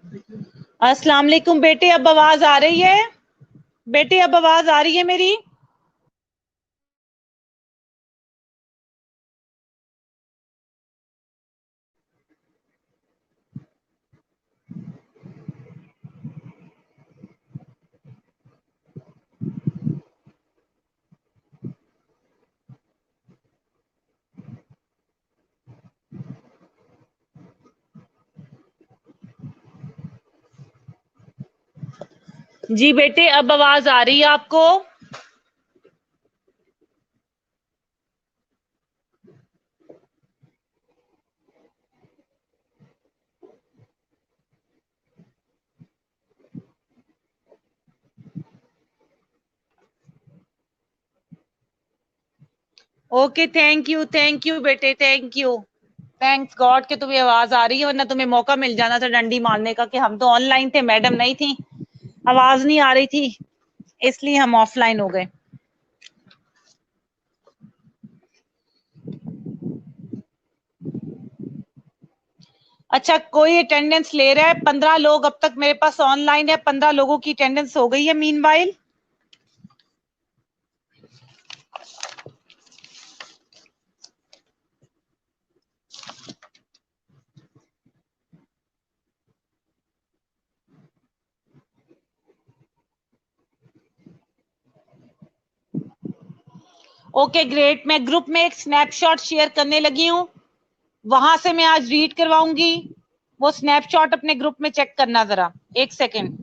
अस्सलाम वालेकुम बेटे, अब आवाज आ रही है? बेटे अब आवाज आ रही है मेरी? जी बेटे, अब आवाज आ रही है आपको? ओके, थैंक यू बेटे, थैंक यू। थैंक्स गॉड कि तुम्हें आवाज आ रही है, वरना तुम्हें मौका मिल जाना था डंडी मारने का कि हम तो ऑनलाइन थे, मैडम नहीं थी, आवाज नहीं आ रही थी, इसलिए हम ऑफलाइन हो गए। अच्छा, कोई अटेंडेंस ले रहा है? 15 लोग अब तक मेरे पास ऑनलाइन है, 15 लोगों की अटेंडेंस हो गई है मीनवाइल। ओके ग्रेट, मैं ग्रुप में एक स्नैपशॉट शेयर करने लगी हूँ, वहां से मैं आज रीड करवाऊंगी। वो स्नैपशॉट अपने ग्रुप में चेक करना जरा, एक सेकेंड।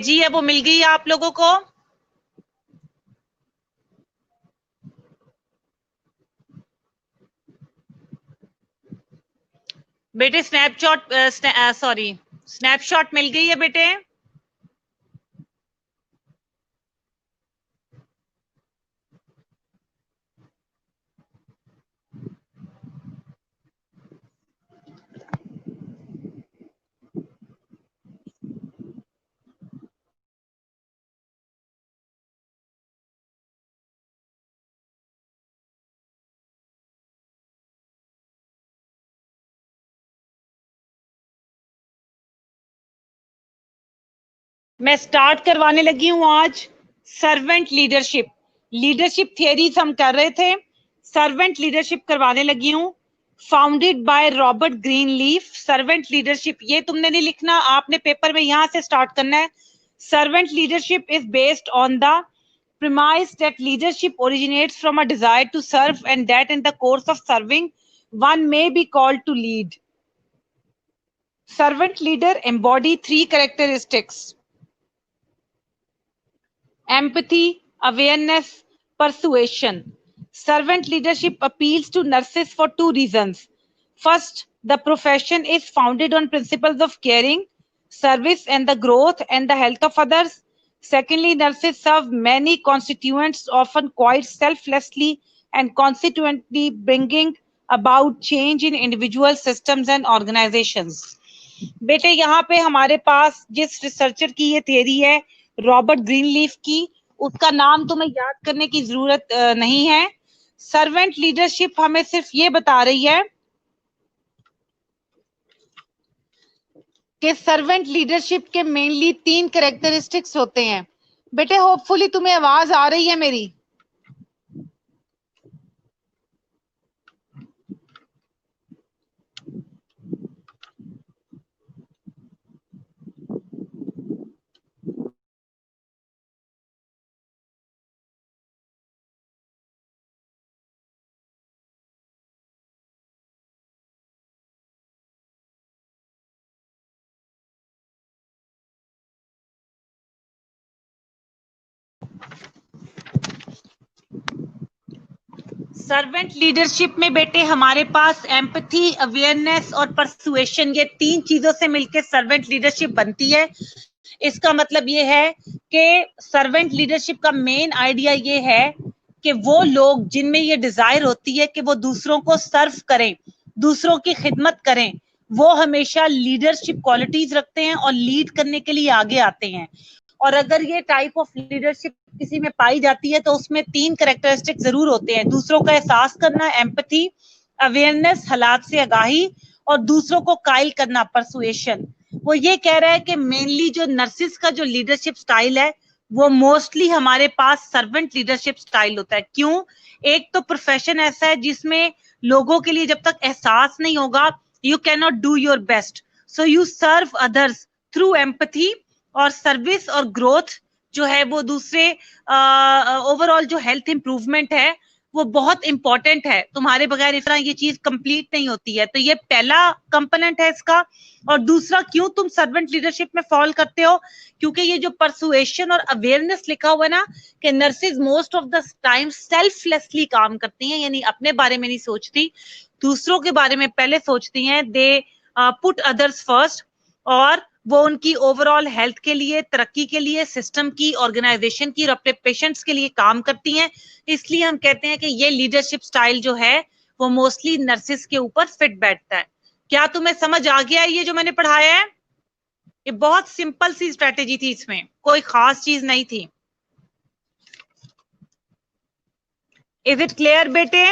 जी है, वो मिल गई है आप लोगों को? बेटे स्नैपशॉट, सॉरी, स्नैपशॉट मिल गई है बेटे? मैं स्टार्ट करवाने लगी हूँ आज सर्वेंट लीडरशिप। लीडरशिप थियरीज हम कर रहे थे, सर्वेंट लीडरशिप करवाने लगी हूँ। Founded by Robert ग्रीनलीफ। Servant leadership ये तुमने नहीं लिखना, आपने पेपर में यहां से स्टार्ट करना है। Servant leadership is based on the premise that leadership originates from a desire to serve, and that in the course of serving one may be called to lead. Servant leader embody three characteristics: empathy, awareness, persuasion. Servant leadership appeals to nurses for two reasons. First, the profession is founded on principles of caring, service, and the growth and the health of others. Secondly, nurses serve many constituents, often quite selflessly, and consequently bringing about change in individual systems and organizations. बेटे यहाँ पे हमारे पास जिस researcher की ये theory है Robert ग्रीनलीफ की, उसका नाम तुम्हें याद करने की जरूरत नहीं है. सर्वेंट लीडरशिप हमें सिर्फ ये बता रही है कि सर्वेंट लीडरशिप के मेनली 3 कैरेक्टरिस्टिक्स होते हैं. बेटे होपफुली तुम्हें आवाज आ रही है मेरी. सर्वेंट लीडरशिप में बेटे हमारे पास एम्पैथी, अवेयरनेस और परसुएशन, ये 3 चीजों से मिलकर सर्वेंट लीडरशिप बनती है. इसका मतलब ये है कि सर्वेंट लीडरशिप का मेन आइडिया ये है कि वो लोग जिनमें ये डिजायर होती है कि वो दूसरों को सर्व करें, दूसरों की खिदमत करें, वो हमेशा लीडरशिप क्वालिटीज रखते हैं और लीड करने के लिए आगे आते हैं. और अगर ये टाइप ऑफ लीडरशिप किसी में पाई जाती है तो उसमें 3 कैरेक्टरिस्टिक जरूर होते हैं. दूसरों का एहसास करना, एम्पैथी, अवेयरनेस, हालात से आगाही, और दूसरों को कायल करना, परसुएशन. वो ये कह रहा है कि मेनली जो नर्सिस का जो लीडरशिप स्टाइल है वो मोस्टली हमारे पास सर्वेंट लीडरशिप स्टाइल होता है. क्यों? एक तो प्रोफेशन ऐसा है जिसमें लोगों के लिए जब तक एहसास नहीं होगा, you can not do your best, so you serve others through empathy और सर्विस और ग्रोथ जो है वो दूसरे ओवरऑल जो हेल्थ इंप्रूवमेंट है वो बहुत इंपॉर्टेंट है. तुम्हारे बगैर इस तरह ये चीज कंप्लीट नहीं होती है. तो ये पहला कंपोनेंट है इसका. और दूसरा, क्यों तुम सर्वेंट लीडरशिप में फॉल करते हो? क्योंकि ये जो परसुएशन और अवेयरनेस लिखा हुआ है ना कि nurses most of the time selflessly काम करती हैं, यानी अपने बारे में नहीं सोचती, दूसरों के बारे में पहले सोचती हैं. दे पुट अदर्स फर्स्ट, और वो उनकी ओवरऑल हेल्थ के लिए, तरक्की के लिए, सिस्टम की, ऑर्गेनाइजेशन की और अपने पेशेंट्स के लिए काम करती हैं. इसलिए हम कहते हैं कि ये लीडरशिप स्टाइल जो है वो मोस्टली नर्सिस के ऊपर फिट बैठता है. क्या तुम्हें समझ आ गया ये जो मैंने पढ़ाया है? ये बहुत सिंपल सी स्ट्रेटेजी थी, इसमें कोई खास चीज नहीं थी. इज इट क्लियर बेटे?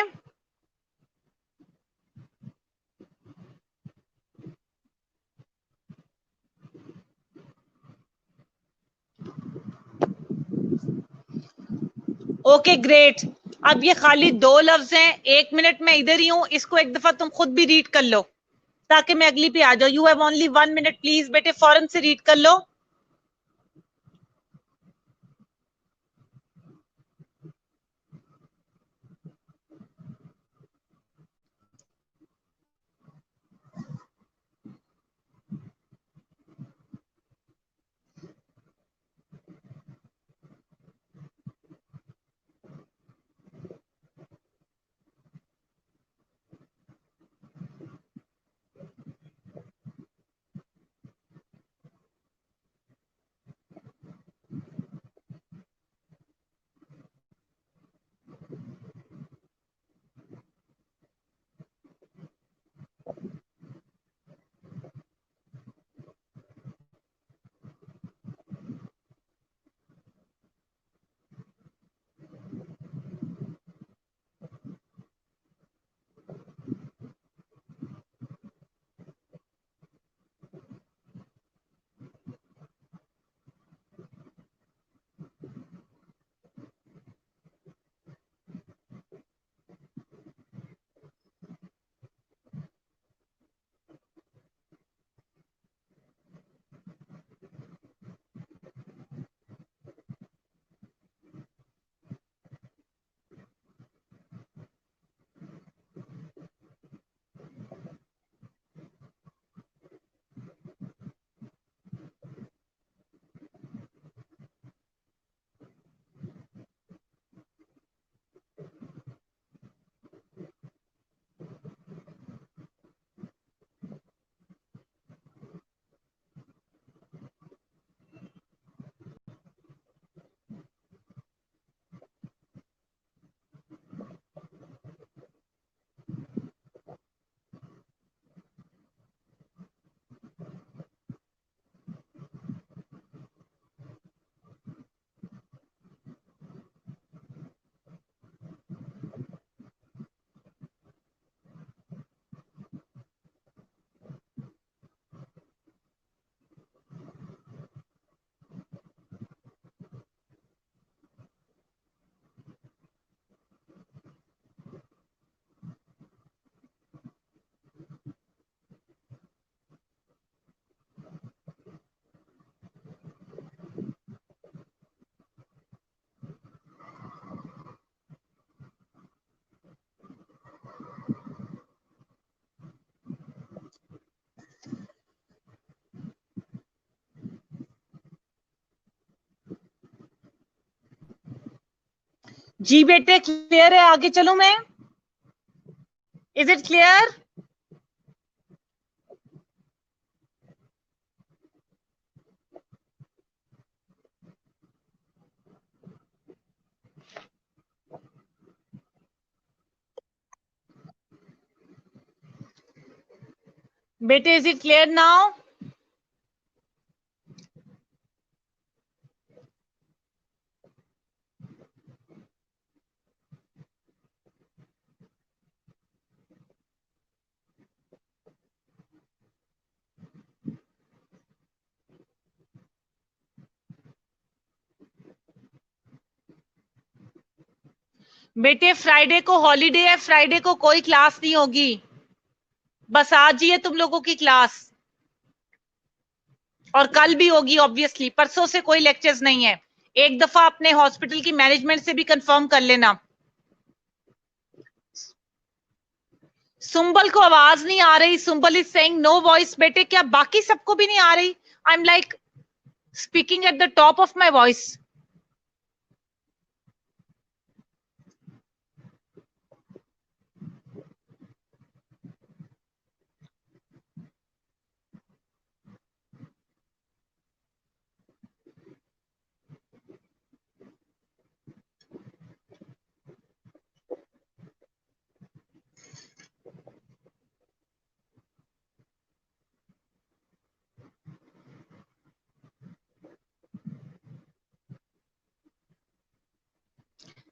Okay great. अब ये खाली 2 लफ्ज हैं, 1 मिनट में इधर ही हूं, इसको एक दफा तुम खुद भी रीड कर लो ताकि मैं अगली पे आ जाऊं. You have only 1 minute, please बेटे फौरन से रीड कर लो. जी बेटे क्लियर है, आगे चलूं मैं? Is it clear? बेटे इज इट क्लियर नाउ? बेटे फ्राइडे को हॉलीडे है, फ्राइडे को कोई क्लास नहीं होगी, बस आज ही है तुम लोगों की क्लास, और कल भी होगी ऑब्वियसली, परसों से कोई लेक्चर्स नहीं है। एक दफा अपने हॉस्पिटल की मैनेजमेंट से भी कंफर्म कर लेना। सुंबल को आवाज नहीं आ रही, Sumbul is saying no voice. बेटे क्या बाकी सबको भी नहीं आ रही? I am like speaking at the top of my voice.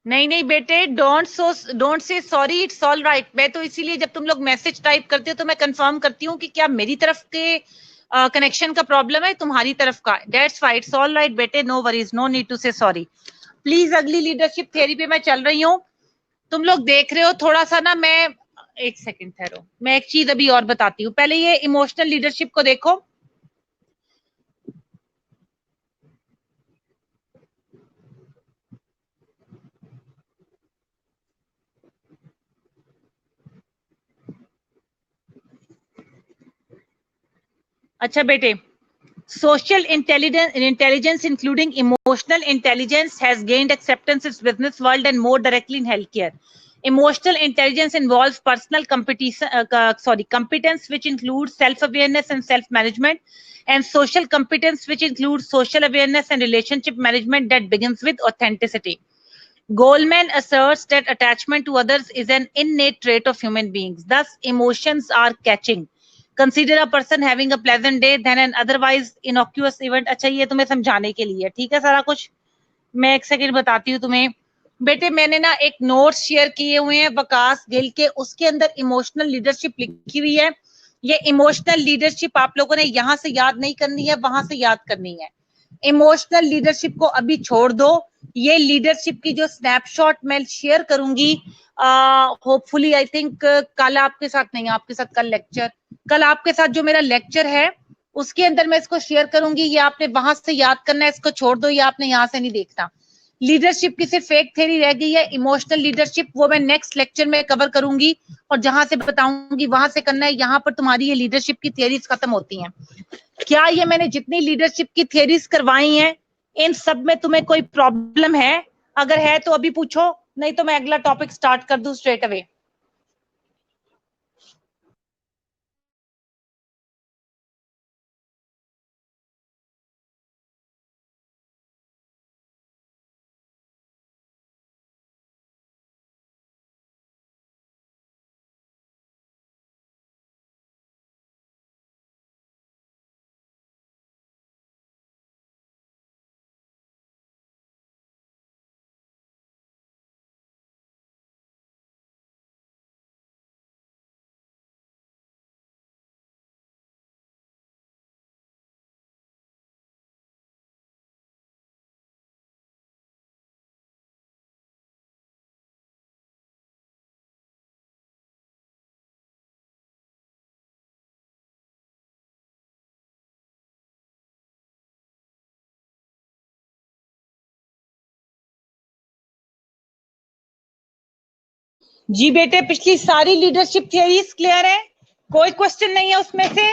नहीं नहीं बेटे, don't say sorry, it's all right. मैं तो इसीलिए जब तुम लोग मैसेज टाइप करते हो तो मैं कंफर्म करती हूँ कि क्या मेरी तरफ के कनेक्शन का प्रॉब्लम है तुम्हारी तरफ का। That's why, it's all right बेटे, no worries, no need to say sorry. Please अगली लीडरशिप थियरी पे मैं चल रही हूँ। तुम लोग देख रहे हो थोड़ा सा ना, मैं एक सेकंड ठहरो, मैं एक चीज अभी और बताती हूँ। पहले ये इमोशनल लीडरशिप को देखो। अच्छा बेटे, social intelligence, including emotional intelligence, has gained acceptance in business world and more directly in healthcare. Emotional intelligence involves personal competence, which includes self-awareness and self-management, and social competence, which includes social awareness and relationship management that begins with authenticity. Goldman asserts that attachment to others is an innate trait of human beings. Thus, emotions are catching. Consider a person having a pleasant day than an otherwise innocuous event. अच्छा, ये तुम्हें समझाने के लिए ठीक है सारा कुछ। मैं एक सेकंड बताती हूँ तुम्हें। बेटे मैंने ना एक नोट्स शेयर किए हुए हैं वकास गिल के, उसके अंदर इमोशनल लीडरशिप लिखी हुई है। ये इमोशनल लीडरशिप आप लोगों ने यहाँ से याद नहीं करनी है, वहां से याद करनी है। इमोशनल लीडरशिप को अभी छोड़ दो। ये लीडरशिप की जो स्नैपशॉट मैं शेयर करूंगी, होपफुली आई थिंक कल आपके साथ नहीं, आपके साथ कल लेक्चर, कल आपके साथ जो मेरा लेक्चर है उसके अंदर मैं इसको शेयर करूंगी। ये आपने वहां से याद करना है, इसको छोड़ दो, ये आपने यहाँ से नहीं देखना। लीडरशिप की सिर्फ एक थ्योरी रह गई है, इमोशनल लीडरशिप, वो मैं नेक्स्ट लेक्चर में कवर करूंगी और जहां से बताऊंगी वहां से करना है। यहाँ पर तुम्हारी ये लीडरशिप की थियरीज खत्म होती हैं। क्या ये मैंने जितनी लीडरशिप की थियरीज करवाई हैं इन सब में तुम्हें कोई प्रॉब्लम है? अगर है तो अभी पूछो, नहीं तो मैं अगला टॉपिक स्टार्ट कर दूं स्ट्रेट अवे। जी बेटे, पिछली सारी लीडरशिप थियरीज क्लियर है, कोई क्वेश्चन नहीं है उसमें से?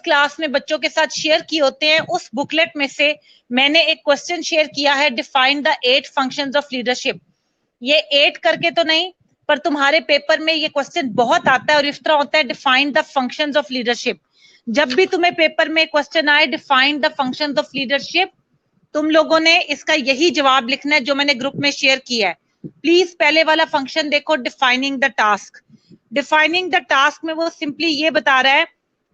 क्लास में बच्चों के साथ शेयर किए होते हैं, उस बुकलेट में से मैंने एक क्वेश्चन शेयर किया है, define the 8 functions of leadership. ये 8 करके तो नहीं, पर तुम्हारे पेपर में ये क्वेश्चन बहुत आता है और इस तरह होता है, define the functions of leadership. जब भी तुम्हें पेपर में क्वेश्चन आए define the functions of leadership, तुम लोगों ने इसका यही जवाब लिखना है जो मैंने ग्रुप में शेयर किया है। प्लीज पहले वाला फंक्शन देखो, defining the task. Defining the task में वो सिंपली ये बता रहा है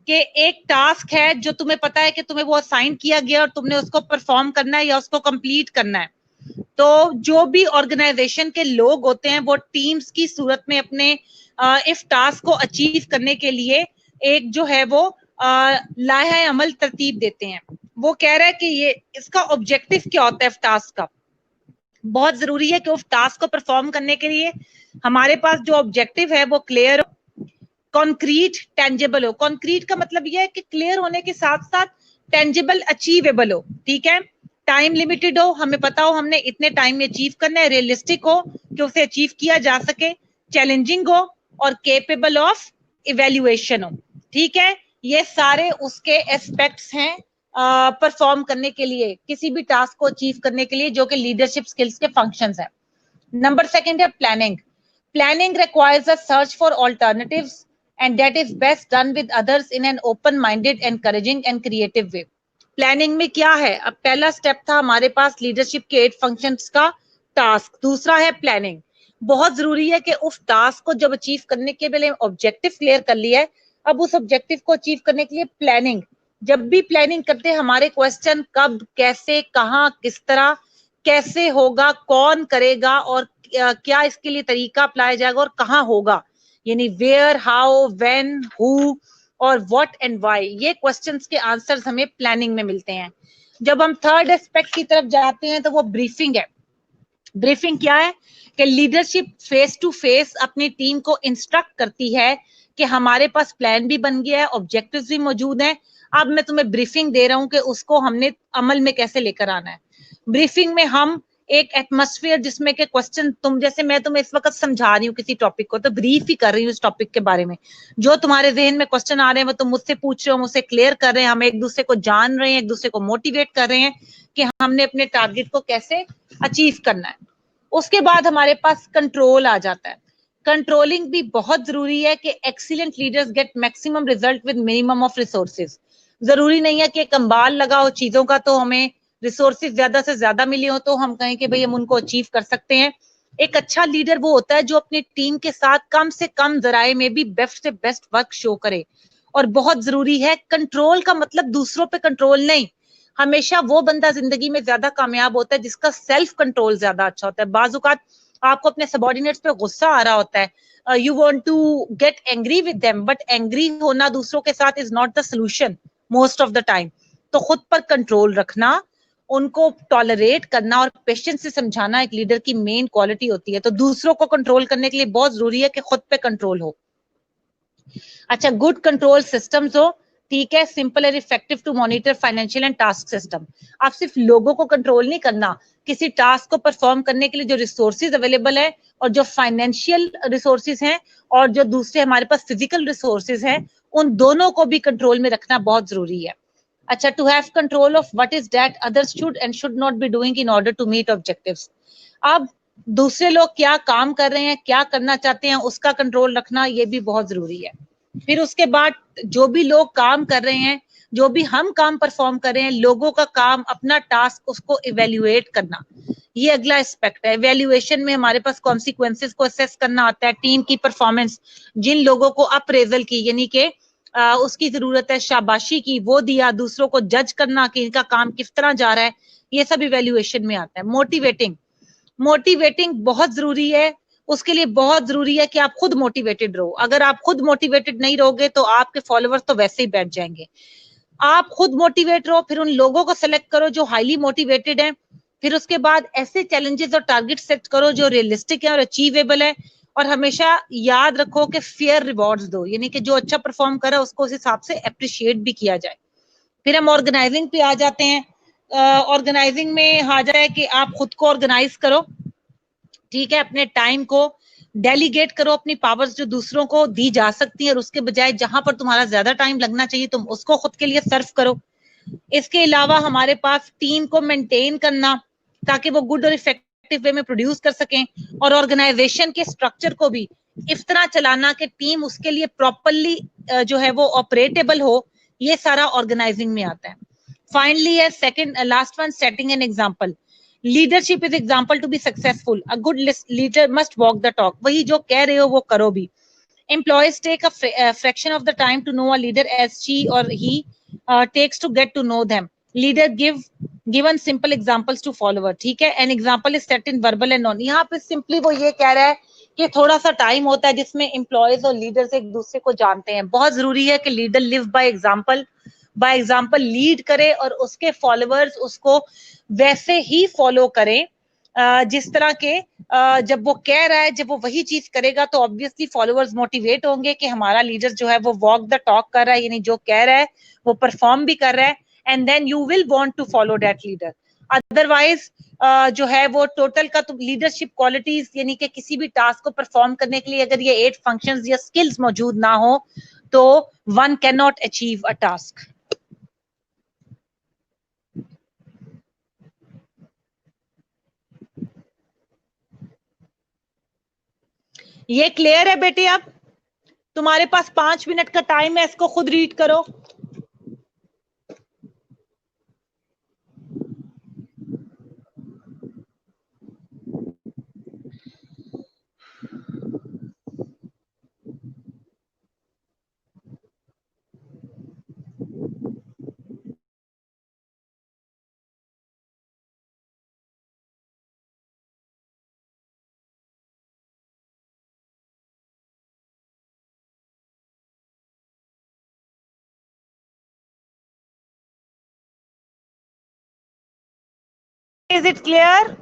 कि एक टास्क है जो तुम्हें पता है कि तुम्हें वो असाइन किया गया और तुमने उसको परफॉर्म करना है या उसको कंप्लीट करना है। तो जो भी ऑर्गेनाइजेशन के लोग होते हैं वो टीम्स की सूरत में अपने इस टास्क को अचीव करने के लिए एक जो है वो लाहे अमल तरतीब देते हैं। वो कह रहा है कि ये इसका ऑब्जेक्टिव क्या होता है टास्क का। बहुत जरूरी है कि उस टास्क को परफॉर्म करने के लिए हमारे पास जो ऑब्जेक्टिव है वो क्लियर हो, कॉन्क्रीट, टेंजेबल हो। कॉन्क्रीट का मतलब यह है कि क्लियर होने के साथ साथ टेंजेबल, अचीवेबल हो, ठीक है। टाइम लिमिटेड हो, हमें पता हो हमने इतने टाइम में अचीव करना है, रियलिस्टिक हो कि उसे अचीव किया जा सके, चैलेंजिंग हो और केपेबल ऑफ इवेल्युएशन हो, ठीक है। ये सारे उसके एस्पेक्ट्स हैं परफॉर्म करने के लिए, किसी भी टास्क को अचीव करने के लिए, जो कि लीडरशिप स्किल्स के फंक्शंस है। नंबर सेकंड है planning. Planning requires a search for alternatives and that is best done with others in an open minded, encouraging and creative way. Planning में क्या है, अब पहला स्टेप था हमारे पास लीडरशिप के 8 फंक्शंस का टास्क, दूसरा है प्लानिंग। बहुत जरूरी है कि उस टास्क को जब अचीव करने के लिए ऑब्जेक्टिव क्लियर कर लिया है, अब उस ऑब्जेक्टिव को अचीव करने के लिए प्लानिंग। जब भी प्लानिंग करते हैं हमारे क्वेश्चन कब, कैसे, कहाँ, किस तरह, कैसे होगा, कौन करेगा और क्या इसके लिए तरीका अपनाया जाएगा और कहाँ होगा, यानी वेयर, हाउ, व्हेन, हु और व्हाट एंड व्हाई, ये क्वेश्चंस के आंसर्स हमें प्लानिंग में मिलते हैं। जब हम थर्ड एस्पेक्ट की तरफ जाते हैं तो वो ब्रीफिंग है। ब्रीफिंग क्या है कि लीडरशिप फेस टू फेस अपनी टीम को इंस्ट्रक्ट करती है कि हमारे पास प्लान भी बन गया है, ऑब्जेक्टिव्स भी मौजूद हैं, अब मैं तुम्हें ब्रीफिंग दे रहा हूं कि उसको हमने अमल में कैसे लेकर आना है। ब्रीफिंग में हम एक एटमॉस्फेयर जिसमें के क्वेश्चन, तुम जैसे मैं तुम्हें इस वक्त समझा रही हूँ किसी टॉपिक को, तो ब्रीफ ही कर रही हूँ इस टॉपिक के बारे में। जो तुम्हारे जहन में क्वेश्चन आ रहे हैं वो तुम मुझसे पूछ रहे हो, मुझसे क्लियर कर रहे हैं, हम एक दूसरे को जान रहे हैं, एक दूसरे को मोटिवेट कर रहे हैं कि हमने अपने टारगेट को कैसे अचीव करना है। उसके बाद हमारे पास कंट्रोल आ जाता है। कंट्रोलिंग भी बहुत जरूरी है कि excellent leaders get maximum result with minimum of resources. जरूरी नहीं है कि कंबाल लगा हो चीजों का तो हमें रिसोर्सेज ज्यादा से ज्यादा मिले हो तो हम कहें कि भाई हम उनको अचीव कर सकते हैं। एक अच्छा लीडर वो होता है जो अपनी टीम के साथ कम से कम जराए में भी बेस्ट से बेस्ट वर्क शो करे। और बहुत जरूरी है, कंट्रोल का मतलब दूसरों पे कंट्रोल नहीं, हमेशा वो बंदा जिंदगी में ज्यादा कामयाब होता है जिसका सेल्फ कंट्रोल ज्यादा अच्छा होता है। बाजुकात आपको अपने सबॉर्डिनेट्स पे गुस्सा आ रहा होता है, you want to get angry with them, but angry होना दूसरों के साथ is not the solution most of the time. तो खुद पर कंट्रोल रखना, उनको टॉलरेट करना और पेशेंस से समझाना एक लीडर की मेन क्वालिटी होती है। तो दूसरों को कंट्रोल करने के लिए बहुत जरूरी है कि खुद पे कंट्रोल हो। अच्छा, गुड कंट्रोल सिस्टम्स हो, ठीक है, simple and effective to monitor financial and task system. आप सिर्फ लोगों को कंट्रोल नहीं करना, किसी टास्क को परफॉर्म करने के लिए जो रिसोर्सेज अवेलेबल है और जो फाइनेंशियल रिसोर्सेज हैं और जो दूसरे हमारे पास फिजिकल रिसोर्सेज हैं, उन दोनों को भी कंट्रोल में रखना बहुत जरूरी है। अच्छा, to have control of what is that others should and should not be doing in order to meet objectives. अब दूसरे लोग क्या काम कर रहे हैं, क्या करना चाहते हैं, उसका कंट्रोल रखना ये भी बहुत जरूरी है। फिर उसके बाद जो भी लोग काम कर रहे हैं, जो भी हम काम परफॉर्म कर रहे हैं, लोगों का काम, अपना टास्क, उसको इवेल्युएट करना, ये अगला एस्पेक्ट है। इवेल्युएशन में हमारे पास कॉन्सिक्वेंसेस को असेस करना आता है, टीम की परफॉर्मेंस, जिन लोगों को अप्रेजल की यानी कि उसकी जरूरत है शाबाशी की, वो दिया, दूसरों को जज करना कि इनका काम किस तरह जा रहा है, ये सब इवेल्युएशन में आता है। मोटिवेटिंग, मोटिवेटिंग बहुत जरूरी है, उसके लिए बहुत जरूरी है कि आप खुद मोटिवेटेड रहो। अगर आप खुद मोटिवेटेड नहीं रहोगे तो आपके फॉलोअर्स तो वैसे ही बैठ जाएंगे। आप खुद मोटिवेट रहो, फिर उन लोगों को सेलेक्ट करो जो हाईली मोटिवेटेड हैं, फिर उसके बाद ऐसे चैलेंजेस और टारगेट सेट करो जो रियलिस्टिक है और अचीवेबल है। और हमेशा याद रखो कि फेयर रिवॉर्ड्स दो, यानी कि जो अच्छा परफॉर्म करे उसको उस हिसाब से अप्रिशिएट भी किया जाए। फिर हम ऑर्गेनाइजिंग पे आ जाते हैं। ऑर्गेनाइजिंग में आ जाए कि आप खुद को ऑर्गेनाइज करो, ठीक है, अपने टाइम को डेलीगेट करो अपनी पावर्स जो दूसरों को दी जा सकती है, और उसके बजाय जहां पर तुम्हारा ज्यादा टाइम लगना चाहिए तुम उसको खुद के लिए सर्व करो। इसके अलावा हमारे पास टीम को मेंटेन करना ताकि वो गुड और इफेक्टिव वे में प्रोड्यूस कर सकें, और ऑर्गेनाइजेशन के स्ट्रक्चर को भी इस तरह चलाना कि टीम उसके लिए प्रॉपरली जो है वो ऑपरेटेबल हो, ये सारा ऑर्गेनाइजिंग में आता है। फाइनली है second last one, setting an example. Leadership is example to be successful, a good leader must walk the talk. वही जो कह रहे हो वो करो भी। Employees take a fraction of the time to know a leader as she or he takes to get to know them. Leader given simple examples to follower. ठीक है, an example is set in verbal and non. यहाँ पे simply वो ये कह रहा है कि थोड़ा सा टाइम होता है जिसमें एम्प्लॉयज और लीडर्स एक दूसरे को जानते हैं। बहुत जरूरी है कि leader live by example lead करे और उसके फॉलोअर्स उसको वैसे ही फॉलो करें जिस तरह के जब वो कह रहा है, जब वो वही चीज करेगा तो ऑब्वियसली फॉलोअर्स मोटिवेट होंगे कि हमारा लीडर जो है वो वॉक द टॉक कर रहा है, यानी जो कह रहा है वो परफॉर्म भी कर रहा है, and then you will want to follow that leader. Otherwise जो है वो टोटल का तो लीडरशिप क्वालिटीज यानी कि किसी भी टास्क को परफॉर्म करने के लिए अगर ये 8 फंक्शंस या स्किल्स मौजूद ना हो तो one can not achieve a task. ये क्लियर है बेटे? अब तुम्हारे पास 5 मिनट का टाइम है, इसको खुद रीड करो। Is it clear?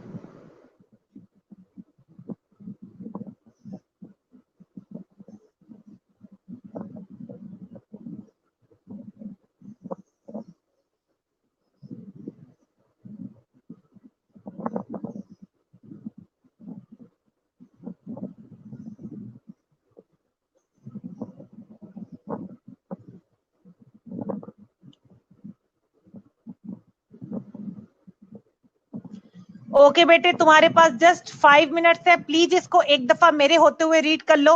ओके बेटे, तुम्हारे पास जस्ट 5 मिनट्स है। प्लीज इसको एक दफा मेरे होते हुए रीड कर लो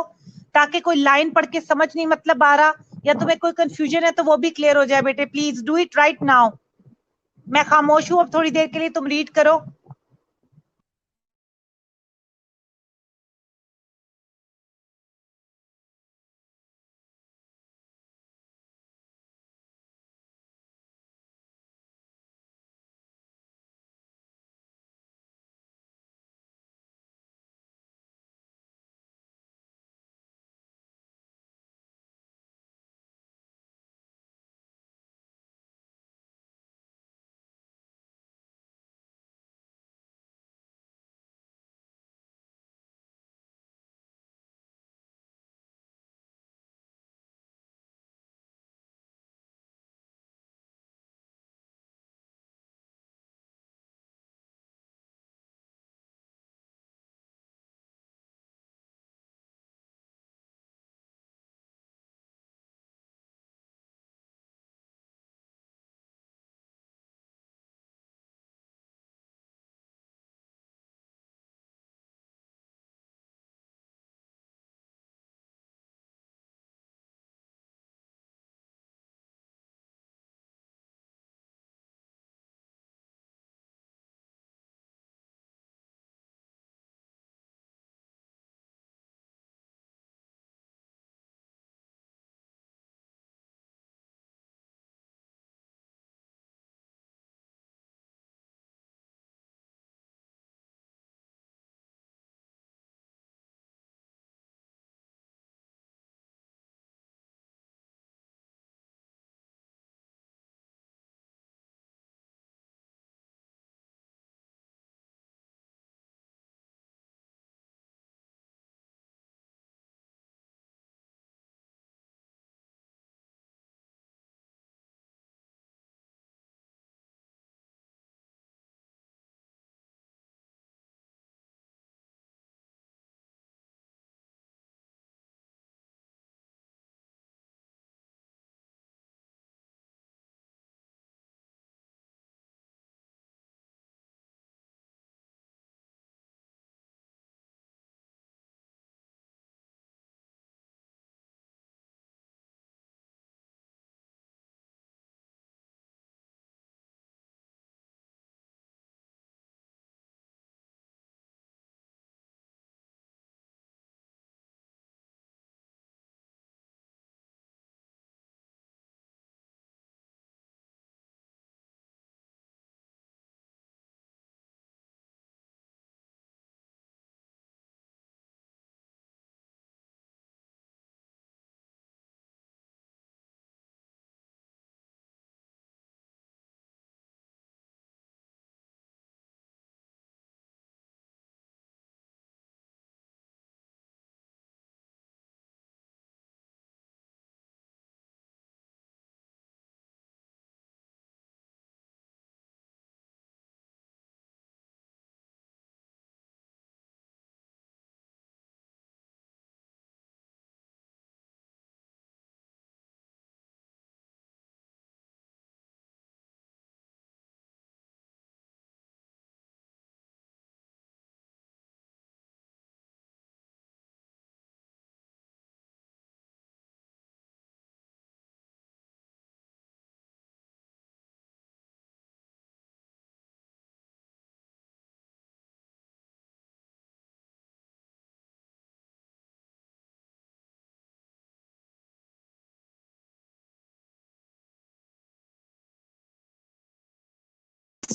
ताकि कोई लाइन पढ़ के समझ नहीं मतलब आ रहा या तुम्हें कोई कंफ्यूजन है तो वो भी क्लियर हो जाए। बेटे please do it right now. मैं खामोश हूं अब थोड़ी देर के लिए, तुम रीड करो।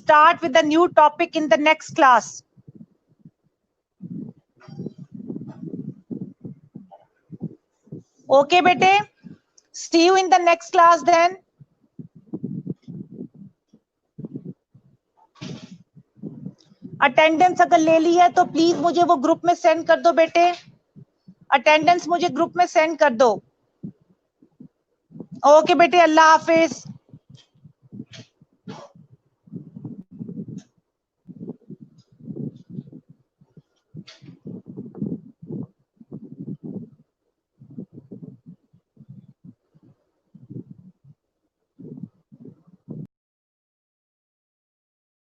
start with the new topic in the next class. Okay, bete? See you in the next class then. Attendance अगर ले ली है तो प्लीज मुझे वो ग्रुप में सेंड कर दो बेटे. अटेंडेंस मुझे ग्रुप में सेंड कर दो. ओके बेटे, अल्लाह हाफिज.